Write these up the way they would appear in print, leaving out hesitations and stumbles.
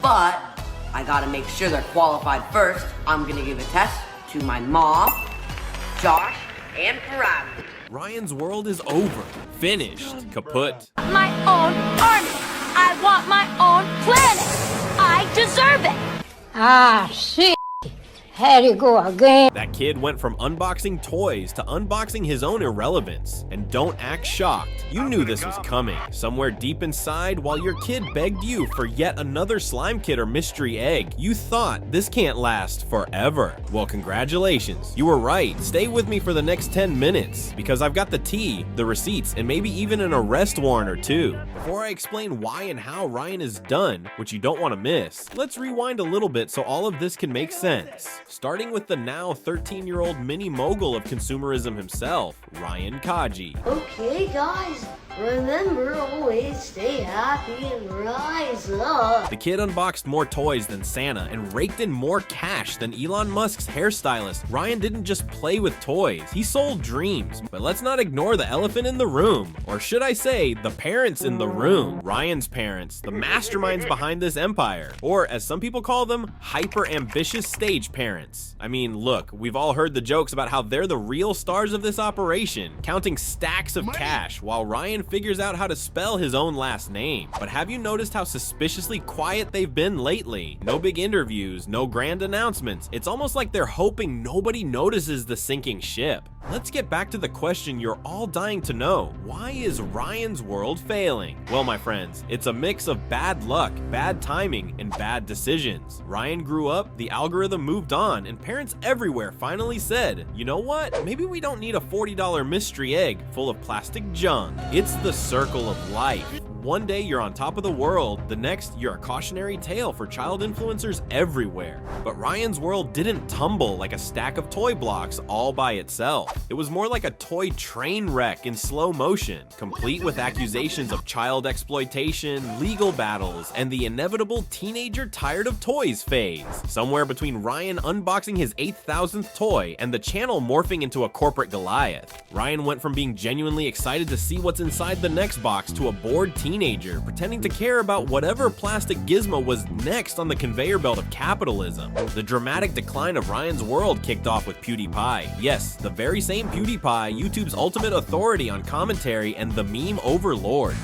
but I gotta make sure they're qualified first. I'm gonna give a test to my mom, Josh, and Parameter. Ryan's world is over. Finished. Kaput. My own army. I want my own planet. I deserve it. Ah, shit. Here you go again. That kid went from unboxing toys to unboxing his own irrelevance. And don't act shocked. You knew this was coming. Somewhere deep inside, while your kid begged you for yet another slime kit or mystery egg, you thought this can't last forever. Well, congratulations. You were right. Stay with me for the next 10 minutes, because I've got the tea, the receipts, and maybe even an arrest warrant or two. Before I explain why and how Ryan is done, which you don't want to miss, let's rewind a little bit so all of this can make sense. Starting with the now 13-year-old mini mogul of consumerism himself, Ryan Kaji. Okay, guys, remember, always stay happy and rise up. The kid unboxed more toys than Santa and raked in more cash than Elon Musk's hairstylist. Ryan didn't just play with toys, he sold dreams. But let's not ignore the elephant in the room, or should I say, the parents in the room. Ryan's parents, the masterminds behind this empire, or as some people call them, hyper-ambitious stage parents. I mean, look, we've all heard the jokes about how they're the real stars of this operation, counting stacks of cash while Ryan figures out how to spell his own last name. But have you noticed how suspiciously quiet they've been lately? No big interviews, no grand announcements. It's almost like they're hoping nobody notices the sinking ship. Let's get back to the question you're all dying to know. Why is Ryan's world failing? Well, my friends, it's a mix of bad luck, bad timing, and bad decisions. Ryan grew up, the algorithm moved on, and parents everywhere finally said, you know what? Maybe we don't need a $40 mystery egg full of plastic junk. It's the circle of life. One day you're on top of the world, the next you're a cautionary tale for child influencers everywhere. But Ryan's world didn't tumble like a stack of toy blocks all by itself. It was more like a toy train wreck in slow motion, complete with accusations of child exploitation, legal battles, and the inevitable teenager tired of toys phase. Somewhere between Ryan unboxing his 8,000th toy and the channel morphing into a corporate Goliath. Ryan went from being genuinely excited to see what's inside the next box to a bored teenager pretending to care about whatever plastic gizmo was next on the conveyor belt of capitalism. The dramatic decline of Ryan's world kicked off with PewDiePie. Yes, the very same PewDiePie, YouTube's ultimate authority on commentary and the meme overlord.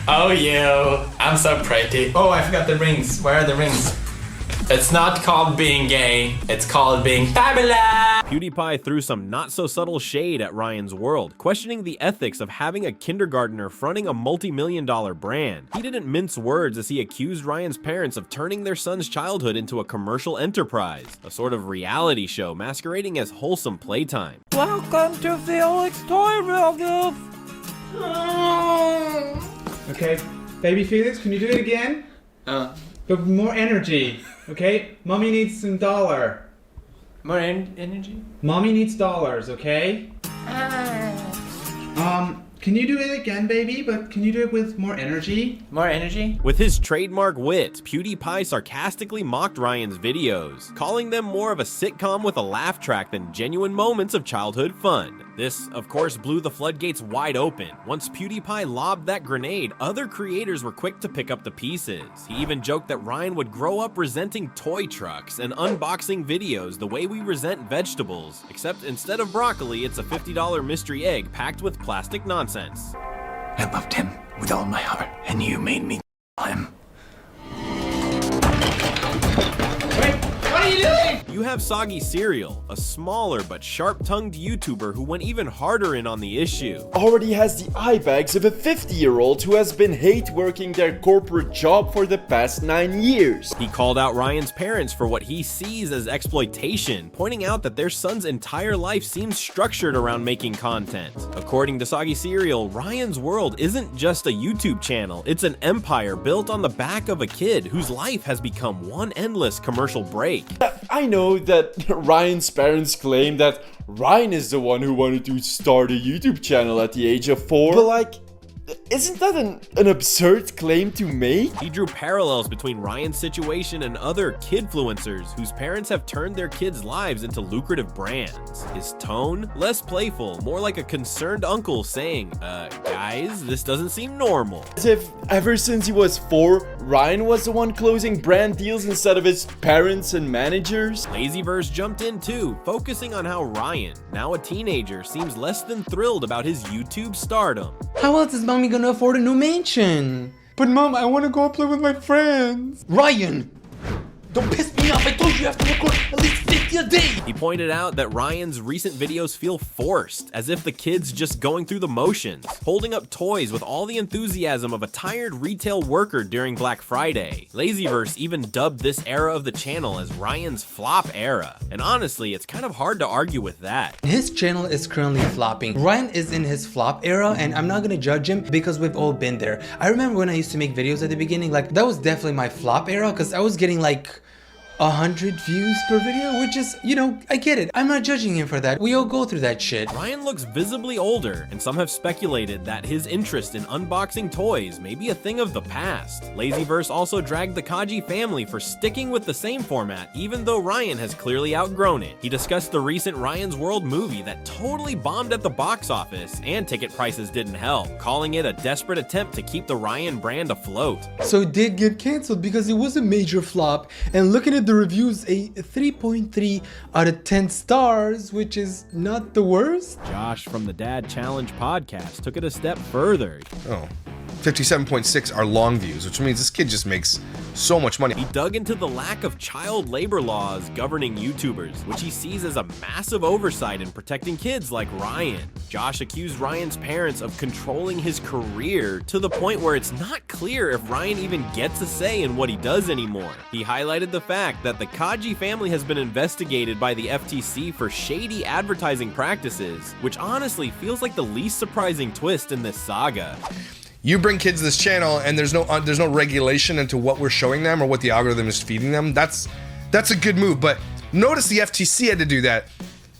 Oh, you. I'm so pretty. Oh, I forgot the rings. Where are the rings? It's not called being gay. It's called being fabulous. PewDiePie threw some not-so-subtle shade at Ryan's world, questioning the ethics of having a kindergartner fronting a multi-million-dollar brand. He didn't mince words as he accused Ryan's parents of turning their son's childhood into a commercial enterprise, a sort of reality show masquerading as wholesome playtime. Welcome to Felix Toy Review. Okay, baby Felix, can you do it again? But with more energy, okay? Mommy needs some dollar. More energy? Mommy needs dollars, okay? Can you do it again, baby? But can you do it with more energy? More energy? With his trademark wit, PewDiePie sarcastically mocked Ryan's videos, calling them more of a sitcom with a laugh track than genuine moments of childhood fun. This, of course, blew the floodgates wide open. Once PewDiePie lobbed that grenade, other creators were quick to pick up the pieces. He even joked that Ryan would grow up resenting toy trucks and unboxing videos the way we resent vegetables, except instead of broccoli, it's a $50 mystery egg packed with plastic nonsense. I loved him with all my heart, and you made me him. What are you doing? You have Soggy Cereal, a smaller but sharp-tongued YouTuber who went even harder in on the issue. Already has the eye bags of a 50-year-old who has been hate working their corporate job for the past 9 years. He called out Ryan's parents for what he sees as exploitation, pointing out that their son's entire life seems structured around making content. According to Soggy Cereal, Ryan's world isn't just a YouTube channel, it's an empire built on the back of a kid whose life has become one endless commercial break. I know that Ryan's parents claim that Ryan is the one who wanted to start a YouTube channel at the age of 4, but like, isn't that an absurd claim to make? He drew parallels between Ryan's situation and other kidfluencers whose parents have turned their kids' lives into lucrative brands. His tone, less playful, more like a concerned uncle saying, guys, this doesn't seem normal. As if ever since he was 4, Ryan was the one closing brand deals instead of his parents and managers. Lazyverse jumped in too, focusing on how Ryan, now a teenager, seems less than thrilled about his YouTube stardom. How else is mommy gonna afford a new mansion? But Mom, I want to go play with my friends. Ryan! Don't piss me off, I told you you have to record at least 50 a day! He pointed out that Ryan's recent videos feel forced, as if the kid's just going through the motions, holding up toys with all the enthusiasm of a tired retail worker during Black Friday. Lazyverse even dubbed this era of the channel as Ryan's flop era, and honestly, it's kind of hard to argue with that. His channel is currently flopping. Ryan is in his flop era, and I'm not gonna judge him because we've all been there. I remember when I used to make videos at the beginning, like, that was definitely my flop era, because I was getting like 100 views per video, which is, you know, I get it. I'm not judging him for that. We all go through that shit. Ryan looks visibly older, and some have speculated that his interest in unboxing toys may be a thing of the past. Lazyverse also dragged the Kaji family for sticking with the same format, even though Ryan has clearly outgrown it. He discussed the recent Ryan's World movie that totally bombed at the box office, and ticket prices didn't help, calling it a desperate attempt to keep the Ryan brand afloat. So it did get cancelled because it was a major flop, and looking at the reviews, a 3.3 out of 10 stars, which is not the worst. Josh from the Dad Challenge podcast took it a step further. Oh, 57.6 are long views, which means this kid just makes so much money. He dug into the lack of child labor laws governing YouTubers, which he sees as a massive oversight in protecting kids like Ryan. Josh accused Ryan's parents of controlling his career to the point where it's not clear if Ryan even gets a say in what he does anymore. He highlighted the fact that the Kaji family has been investigated by the FTC for shady advertising practices, which honestly feels like the least surprising twist in this saga. You bring kids to this channel and there's no regulation into what we're showing them or what the algorithm is feeding them. That's a good move, but notice the FTC had to do that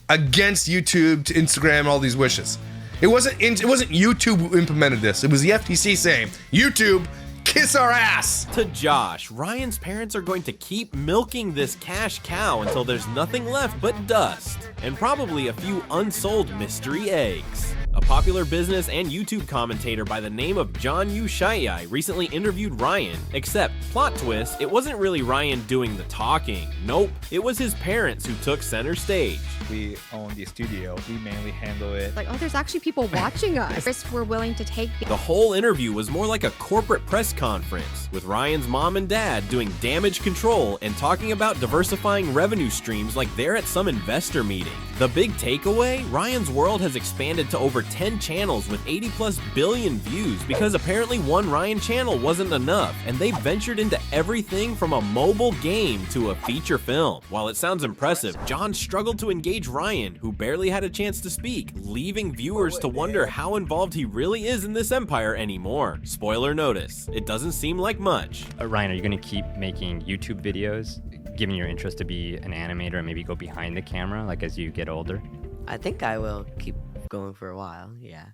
against YouTube, to Instagram, all these wishes. It wasn't YouTube who implemented this. It was the FTC saying, YouTube, kiss our ass. To Josh, Ryan's parents are going to keep milking this cash cow until there's nothing left but dust, and probably a few unsold mystery eggs. A popular business and YouTube commentator by the name of John Yu Shai recently interviewed Ryan, except, plot twist, it wasn't really Ryan doing the talking. Nope, it was his parents who took center stage. We own the studio, we mainly handle it. Like, oh, there's actually people watching us. Risks we're willing to take. The whole interview was more like a corporate press conference, with Ryan's mom and dad doing damage control and talking about diversifying revenue streams like they're at some investor meeting. The big takeaway? Ryan's World has expanded to over 10 channels with 80+ billion views because apparently one Ryan channel wasn't enough, and they ventured into everything from a mobile game to a feature film. While it sounds impressive, John struggled to engage Ryan, who barely had a chance to speak, leaving viewers to wonder how involved he really is in this empire anymore. Spoiler notice, it doesn't seem like much. Ryan, are you going to keep making YouTube videos, given your interest to be an animator and maybe go behind the camera, like as you get older? I think I will keep going for a while, yeah.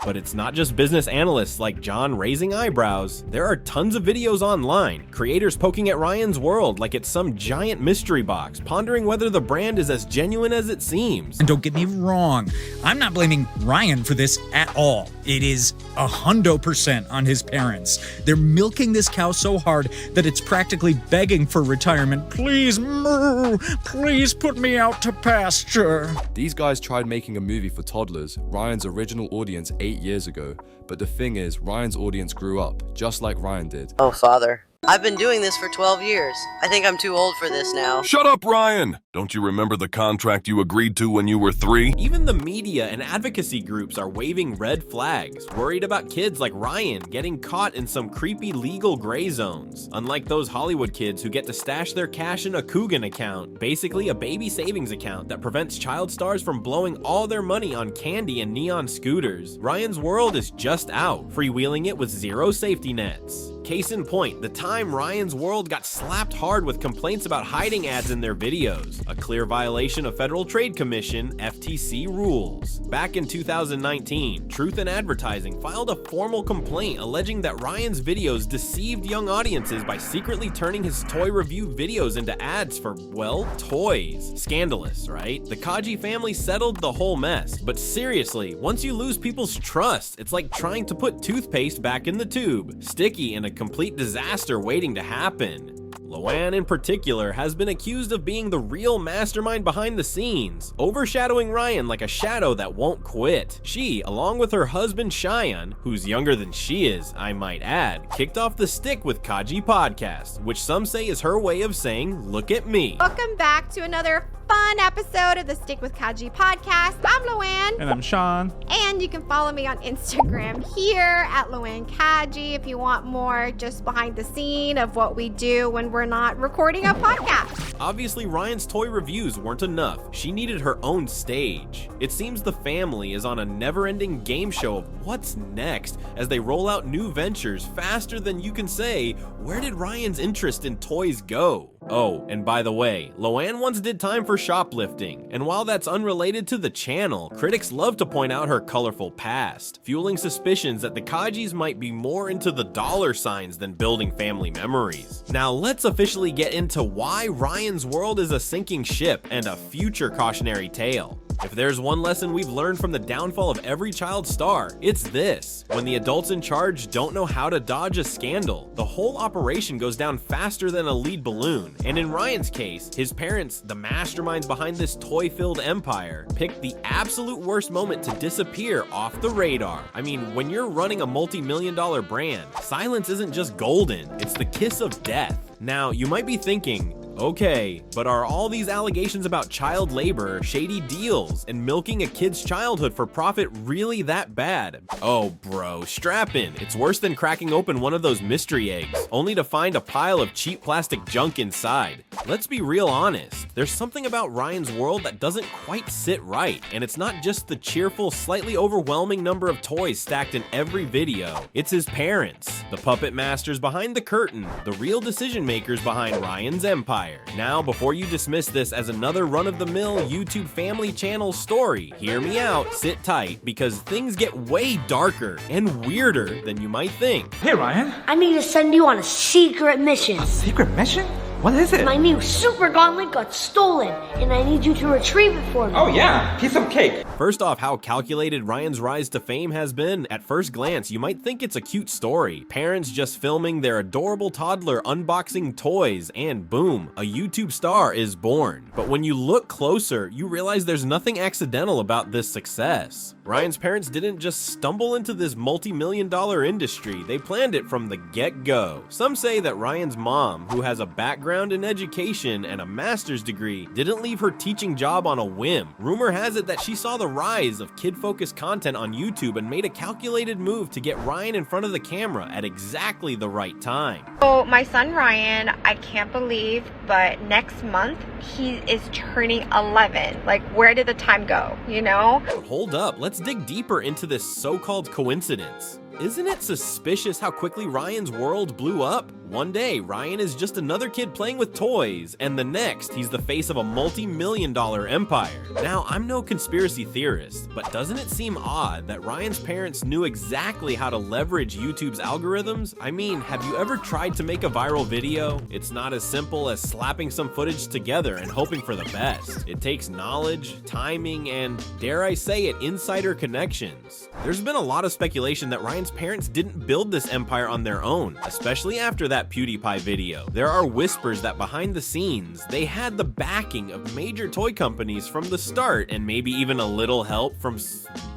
But it's not just business analysts like John raising eyebrows. There are tons of videos online, creators poking at Ryan's World like it's some giant mystery box, pondering whether the brand is as genuine as it seems. And don't get me wrong, I'm not blaming Ryan for this at all. It is 100% on his parents. They're milking this cow so hard that it's practically begging for retirement. Please, moo, please put me out to pasture. These guys tried making a movie for toddlers, Ryan's original audience 8 years ago, but the thing is, Ryan's audience grew up, just like Ryan did. Oh, father. I've been doing this for 12 years. I think I'm too old for this now. Shut up, Ryan! Don't you remember the contract you agreed to when you were 3? Even the media and advocacy groups are waving red flags, worried about kids like Ryan getting caught in some creepy legal gray zones. Unlike those Hollywood kids who get to stash their cash in a Coogan account, basically a baby savings account that prevents child stars from blowing all their money on candy and neon scooters. Ryan's World is just out, freewheeling it with zero safety nets. Case in point, the time Ryan's World got slapped hard with complaints about hiding ads in their videos, a clear violation of Federal Trade Commission FTC rules. Back in 2019, Truth in Advertising filed a formal complaint alleging that Ryan's videos deceived young audiences by secretly turning his toy review videos into ads for, well, toys. Scandalous, right? The Kaji family settled the whole mess, but seriously, once you lose people's trust, it's like trying to put toothpaste back in the tube, sticky and a complete disaster waiting to happen. Luann in particular has been accused of being the real mastermind behind the scenes, overshadowing Ryan like a shadow that won't quit. She, along with her husband Cheyenne, who's younger than she is, I might add, kicked off the stick with Kaji Podcast, which some say is her way of saying, look at me. Welcome back to another fun episode of the Stick with Kaji podcast. I'm Luann. And I'm Sean. And you can follow me on Instagram here at Luann Kaji if you want more just behind the scene of what we do when we're not recording a podcast. Obviously, Ryan's toy reviews weren't enough. She needed her own stage. It seems the family is on a never-ending game show of what's next as they roll out new ventures faster than you can say, where did Ryan's interest in toys go? Oh, and by the way, Luann once did time for shoplifting, and while that's unrelated to the channel, critics love to point out her colorful past, fueling suspicions that the Kajis might be more into the dollar signs than building family memories. Now let's officially get into why Ryan's World is a sinking ship and a future cautionary tale. If there's one lesson we've learned from the downfall of every child star, it's this. When the adults in charge don't know how to dodge a scandal, the whole operation goes down faster than a lead balloon. And in Ryan's case, his parents, the masterminds behind this toy-filled empire, picked the absolute worst moment to disappear off the radar. I mean, when you're running a multi-million-dollar brand, silence isn't just golden, it's the kiss of death. Now, you might be thinking, okay, but are all these allegations about child labor, shady deals, and milking a kid's childhood for profit really that bad? Oh bro, strap in. It's worse than cracking open one of those mystery eggs, only to find a pile of cheap plastic junk inside. Let's be real honest. There's something about Ryan's World that doesn't quite sit right, and it's not just the cheerful, slightly overwhelming number of toys stacked in every video. It's his parents, the puppet masters behind the curtain, the real decision makers behind Ryan's empire. Now, before you dismiss this as another run-of-the-mill YouTube family channel story, hear me out, sit tight, because things get way darker and weirder than you might think. Hey, Ryan. I need to send you on a secret mission. A secret mission? What is it? My new super gauntlet got stolen, and I need you to retrieve it for me. Oh yeah, piece of cake. First off, how calculated Ryan's rise to fame has been. At first glance, you might think it's a cute story. Parents just filming their adorable toddler unboxing toys, and boom, a YouTube star is born. But when you look closer, you realize there's nothing accidental about this success. Ryan's parents didn't just stumble into this multi-million-dollar industry, they planned it from the get-go. Some say that Ryan's mom, who has a background in education and a master's degree, didn't leave her teaching job on a whim. Rumor has it that she saw the rise of kid-focused content on YouTube and made a calculated move to get Ryan in front of the camera at exactly the right time. So my son Ryan, I can't believe, but next month he is turning 11. Like, where did the time go, you know? Hold up, let's dig deeper into this so-called coincidence. Isn't it suspicious how quickly Ryan's World blew up? One day, Ryan is just another kid playing with toys, and the next, he's the face of a multi-million-dollar empire. Now, I'm no conspiracy theorist, but doesn't it seem odd that Ryan's parents knew exactly how to leverage YouTube's algorithms? I mean, have you ever tried to make a viral video? It's not as simple as slapping some footage together and hoping for the best. It takes knowledge, timing, and, dare I say it, insider connections. There's been a lot of speculation that Ryan's parents didn't build this empire on their own, especially after that PewDiePie video. There are whispers that behind the scenes, they had the backing of major toy companies from the start, and maybe even a little help from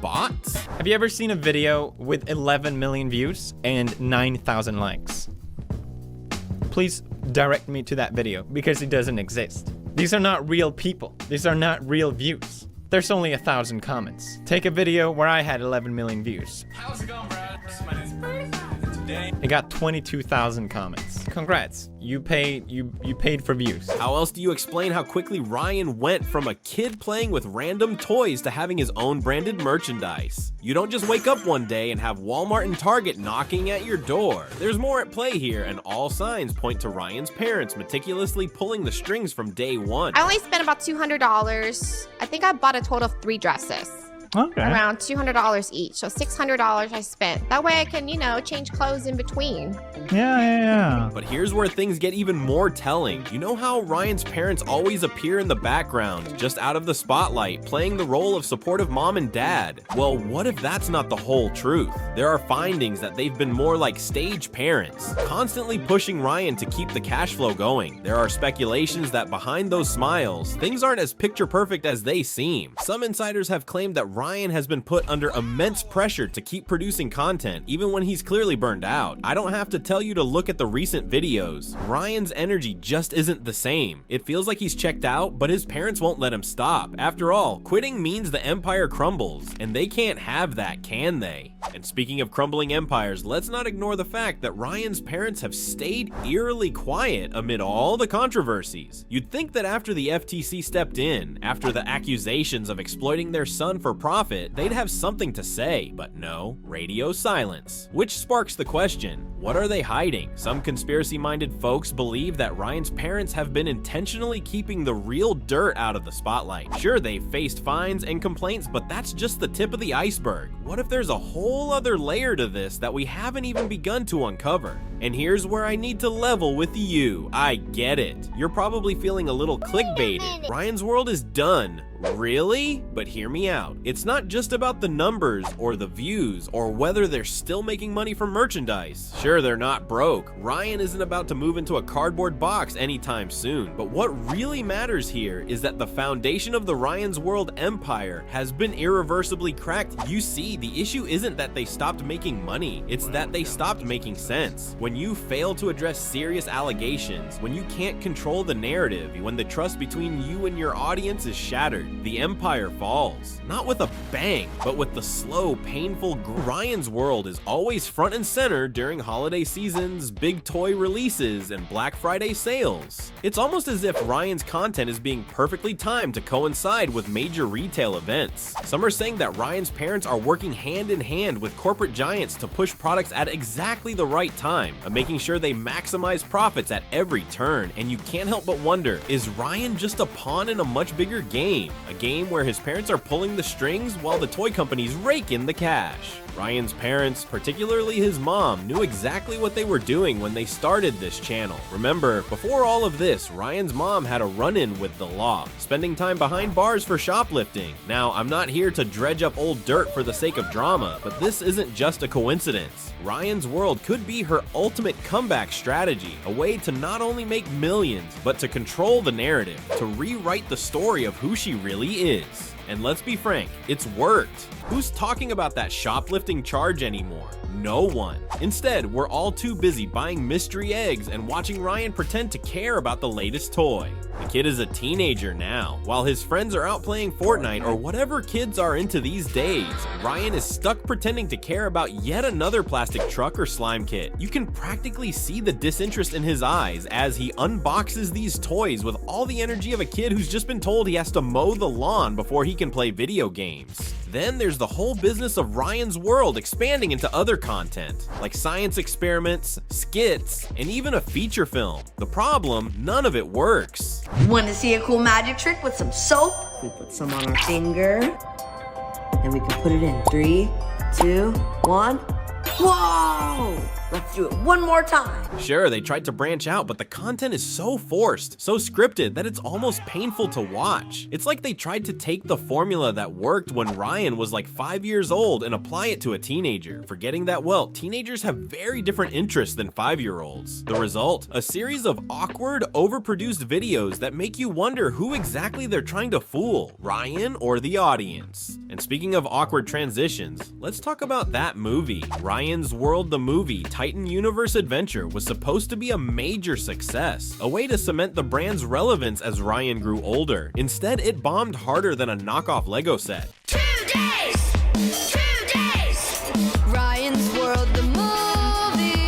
bots? Have you ever seen a video with 11 million views and 9,000 likes? Please direct me to that video, because it doesn't exist. These are not real people. These are not real views. There's only 1,000 comments. Take a video where I had 11 million views. How's it going, bro? My name's Bird. It got 22,000 comments. Congrats. You paid for views. How else do you explain how quickly Ryan went from a kid playing with random toys to having his own branded merchandise? You don't just wake up one day and have Walmart and Target knocking at your door. There's more at play here, and all signs point to Ryan's parents meticulously pulling the strings from day one. I only spent about $200. I think I bought a total of 3 dresses. Okay. Around $200 each. So $600 I spent. That way I can, change clothes in between. Yeah. But here's where things get even more telling. You know how Ryan's parents always appear in the background, just out of the spotlight, playing the role of supportive mom and dad? Well, what if that's not the whole truth? There are findings that they've been more like stage parents, constantly pushing Ryan to keep the cash flow going. There are speculations that behind those smiles, things aren't as picture perfect as they seem. Some insiders have claimed that Ryan has been put under immense pressure to keep producing content, even when he's clearly burned out. I don't have to tell you to look at the recent videos. Ryan's energy just isn't the same. It feels like he's checked out, but his parents won't let him stop. After all, quitting means the empire crumbles, and they can't have that, can they? And speaking of crumbling empires, let's not ignore the fact that Ryan's parents have stayed eerily quiet amid all the controversies. You'd think that after the FTC stepped in, after the accusations of exploiting their son for profit, they'd have something to say, but no, radio silence. Which sparks the question, what are they hiding? Some conspiracy-minded folks believe that Ryan's parents have been intentionally keeping the real dirt out of the spotlight. Sure, they've faced fines and complaints, but that's just the tip of the iceberg. What if there's a whole other layer to this that we haven't even begun to uncover? And here's where I need to level with you. I get it. You're probably feeling a little clickbaited. Ryan's world is done. Really? But hear me out. It's not just about the numbers or the views or whether they're still making money from merchandise. Sure, they're not broke. Ryan isn't about to move into a cardboard box anytime soon. But what really matters here is that the foundation of the Ryan's World empire has been irreversibly cracked. You see, the issue isn't that they stopped making money. It's that they stopped making sense. When you fail to address serious allegations, when you can't control the narrative, when the trust between you and your audience is shattered, the empire falls. Not with a bang, but with the slow, painful Ryan's World is always front and center during holiday seasons, big toy releases, and Black Friday sales. It's almost as if Ryan's content is being perfectly timed to coincide with major retail events. Some are saying that Ryan's parents are working hand in hand with corporate giants to push products at exactly the right time, making sure they maximize profits at every turn. And you can't help but wonder, is Ryan just a pawn in a much bigger game? A game where his parents are pulling the strings while the toy companies rake in the cash. Ryan's parents, particularly his mom, knew exactly what they were doing when they started this channel. Remember, before all of this, Ryan's mom had a run-in with the law, spending time behind bars for shoplifting. Now, I'm not here to dredge up old dirt for the sake of drama, but this isn't just a coincidence. Ryan's World could be her ultimate comeback strategy, a way to not only make millions, but to control the narrative, to rewrite the story of who she really is. And let's be frank, it's worked. Who's talking about that shoplifting charge anymore? No one. Instead, we're all too busy buying mystery eggs and watching Ryan pretend to care about the latest toy. The kid is a teenager now. While his friends are out playing Fortnite or whatever kids are into these days, Ryan is stuck pretending to care about yet another plastic truck or slime kit. You can practically see the disinterest in his eyes as he unboxes these toys with all the energy of a kid who's just been told he has to mow the lawn before he can play video games. Then there's the whole business of Ryan's World expanding into other content, like science experiments, skits, and even a feature film. The problem, none of it works. Want to see a cool magic trick with some soap? We put some on our finger, and we can put it in 3, 2, 1. Whoa! Let's do it one more time. Sure, they tried to branch out, but the content is so forced, so scripted, that it's almost painful to watch. It's like they tried to take the formula that worked when Ryan was like 5 years old and apply it to a teenager, forgetting that, well, teenagers have very different interests than 5-year-olds. The result? A series of awkward, overproduced videos that make you wonder who exactly they're trying to fool, Ryan or the audience. And speaking of awkward transitions, let's talk about that movie. Ryan's World the movie, Titan Universe Adventure, was supposed to be a major success, a way to cement the brand's relevance as Ryan grew older. Instead, it bombed harder than a knockoff Lego set. 2 days! 2 days! Ryan's World the movie.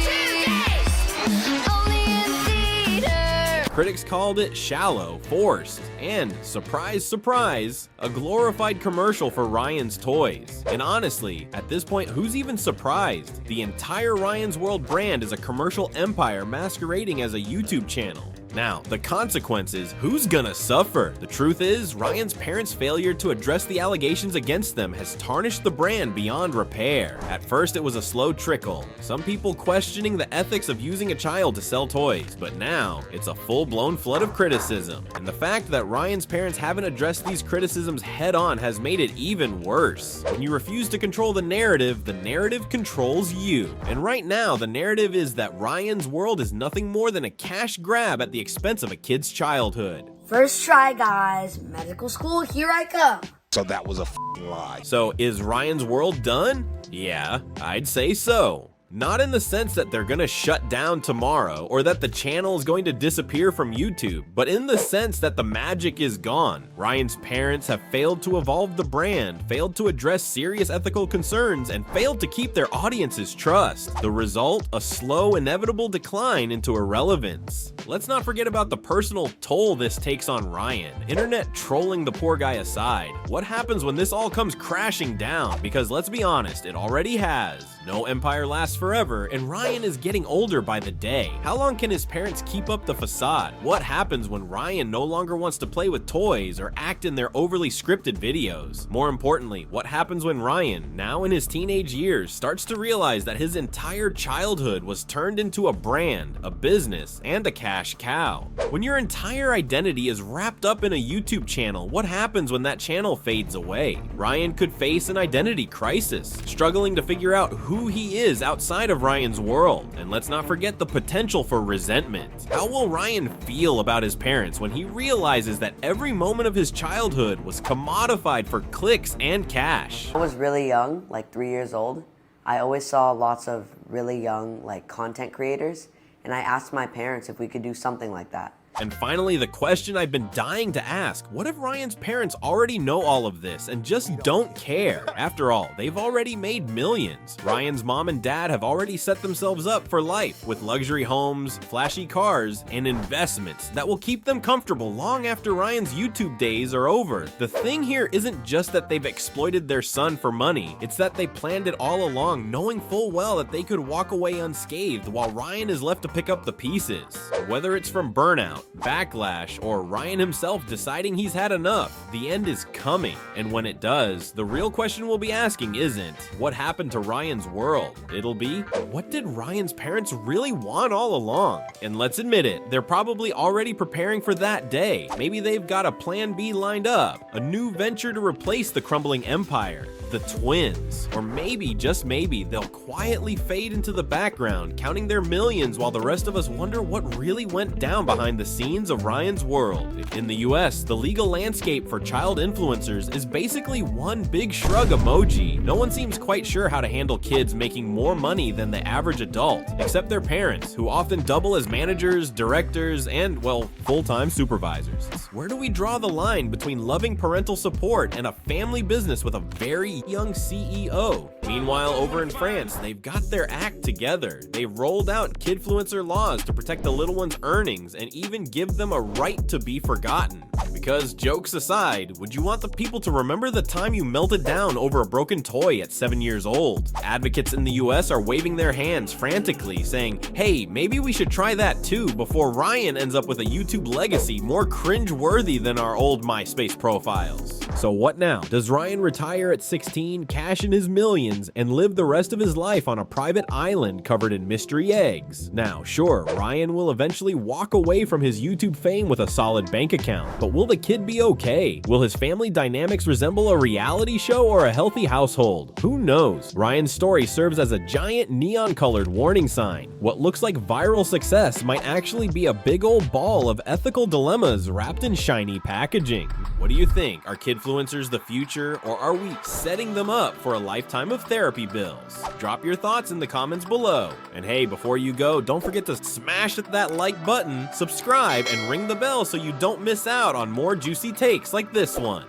Critics called it shallow, forced, and, surprise, surprise, a glorified commercial for Ryan's toys. And honestly, at this point, who's even surprised? The entire Ryan's World brand is a commercial empire masquerading as a YouTube channel. Now, the consequences, who's gonna suffer? The truth is, Ryan's parents' failure to address the allegations against them has tarnished the brand beyond repair. At first, it was a slow trickle, some people questioning the ethics of using a child to sell toys, but now, it's a full-blown flood of criticism. And the fact that Ryan's parents haven't addressed these criticisms head-on has made it even worse. When you refuse to control the narrative controls you. And right now, the narrative is that Ryan's World is nothing more than a cash grab at the expense of a kid's childhood. First try, guys. Medical school, here I come. So that was a f***ing lie. So is Ryan's World done? Yeah, I'd say so. Not in the sense that they're gonna shut down tomorrow or that the channel is going to disappear from YouTube, but in the sense that the magic is gone. Ryan's parents have failed to evolve the brand, failed to address serious ethical concerns, and failed to keep their audience's trust. The result? A slow, inevitable decline into irrelevance. Let's not forget about the personal toll this takes on Ryan. Internet trolling the poor guy aside, what happens when this all comes crashing down? Because let's be honest, it already has. No empire lasts forever, and Ryan is getting older by the day. How long can his parents keep up the facade? What happens when Ryan no longer wants to play with toys or act in their overly scripted videos? More importantly, what happens when Ryan, now in his teenage years, starts to realize that his entire childhood was turned into a brand, a business, and a cash cow? When your entire identity is wrapped up in a YouTube channel, what happens when that channel fades away? Ryan could face an identity crisis, struggling to figure out who he is outside of Ryan's World. And let's not forget the potential for resentment. How will Ryan feel about his parents when he realizes that every moment of his childhood was commodified for clicks and cash? I was really young, like 3 years old. I always saw lots of really young, like, content creators, and I asked my parents if we could do something like that. And finally, the question I've been dying to ask, what if Ryan's parents already know all of this and just don't care? After all, they've already made millions. Ryan's mom and dad have already set themselves up for life with luxury homes, flashy cars, and investments that will keep them comfortable long after Ryan's YouTube days are over. The thing here isn't just that they've exploited their son for money, it's that they planned it all along, knowing full well that they could walk away unscathed while Ryan is left to pick up the pieces. Whether it's from Burnout, Backlash, or Ryan himself deciding he's had enough, the end is coming. And when it does, the real question we'll be asking isn't, what happened to Ryan's World? It'll be, what did Ryan's parents really want all along? And let's admit it, they're probably already preparing for that day. Maybe they've got a plan B lined up, a new venture to replace the crumbling empire, the twins. Or maybe, just maybe, they'll quietly fade into the background, counting their millions while the rest of us wonder what really went down behind the scenes of Ryan's World. In the US, the legal landscape for child influencers is basically one big shrug emoji. No one seems quite sure how to handle kids making more money than the average adult, except their parents, who often double as managers, directors, and, well, full-time supervisors. Where do we draw the line between loving parental support and a family business with a very young CEO? Meanwhile, over in France, they've got their act together. They've rolled out kidfluencer laws to protect the little one's earnings and even give them a right to be forgotten. Because, jokes aside, would you want the people to remember the time you melted down over a broken toy at 7 years old? Advocates in the US are waving their hands frantically, saying, hey, maybe we should try that too before Ryan ends up with a YouTube legacy more cringe-worthy than our old MySpace profiles. So what now? Does Ryan retire at 16, cash in his millions, and live the rest of his life on a private island covered in mystery eggs? Now, sure, Ryan will eventually walk away from his YouTube fame with a solid bank account, but will the kid be okay? Will his family dynamics resemble a reality show or a healthy household? Who knows? Ryan's story serves as a giant neon-colored warning sign. What looks like viral success might actually be a big old ball of ethical dilemmas wrapped in shiny packaging. What do you think? Are kidfluencers the future, or are we setting them up for a lifetime of therapy bills? Drop your thoughts in the comments below. And hey, before you go, don't forget to smash that like button, subscribe, and ring the bell so you don't miss out on more juicy takes like this one.